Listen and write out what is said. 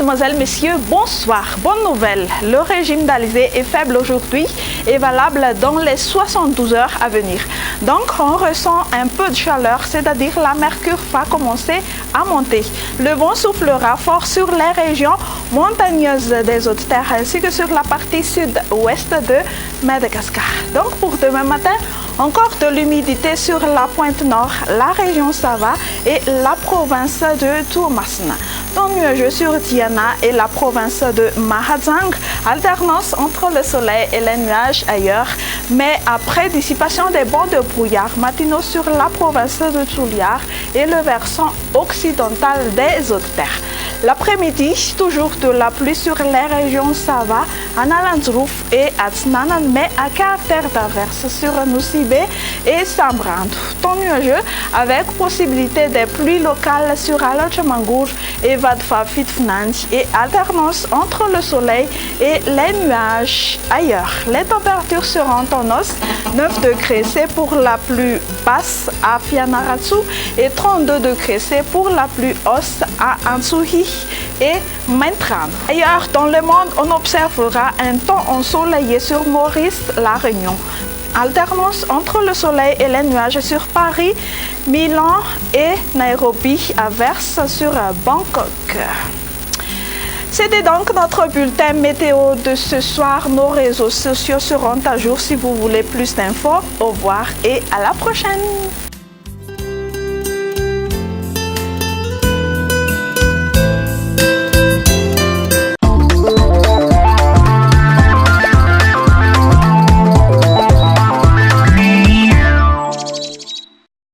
Mesdemoiselles, Messieurs, bonsoir. Bonne nouvelle, le régime d'Alizé est faible aujourd'hui et valable dans les 72 heures à venir. Donc on ressent un peu de chaleur, c'est-à-dire la mercure va commencer à monter. Le vent soufflera fort sur les régions montagneuses des Hautes-Terres ainsi que sur la partie sud-ouest de Madagascar. Donc pour demain matin, encore de l'humidité sur la pointe nord, la région Sava et la province de Tourmasna. Temps nuageux sur Diana et la province de Mahajang, alternance entre le soleil et les nuages ailleurs, mais après dissipation des bancs de brouillard matinaux sur la province de Tsuliar et le versant occidental des Hautes-Terres. L'après-midi, toujours de la pluie sur les régions Sava, Analandrouf et Atsnanan, mais à caractère d'averse sur Nussibé et Sambrand. Temps nuageux avec possibilité de pluies locales sur Alochamangour et Vadfa Fitfnanj et alternance entre le soleil et les nuages ailleurs. Les températures seront en hausse, 9 degrés c'est pour la plus basse à Fianarantsoa et 32 degrés c'est pour la plus haute à Antsuhi et Maintran. Ailleurs dans le monde, on observera un temps ensoleillé sur Maurice, La Réunion. Alternance entre le soleil et les nuages sur Paris, Milan et Nairobi, averse sur Bangkok. C'était donc notre bulletin météo de ce soir. Nos réseaux sociaux seront à jour si vous voulez plus d'infos. Au revoir et à la prochaine.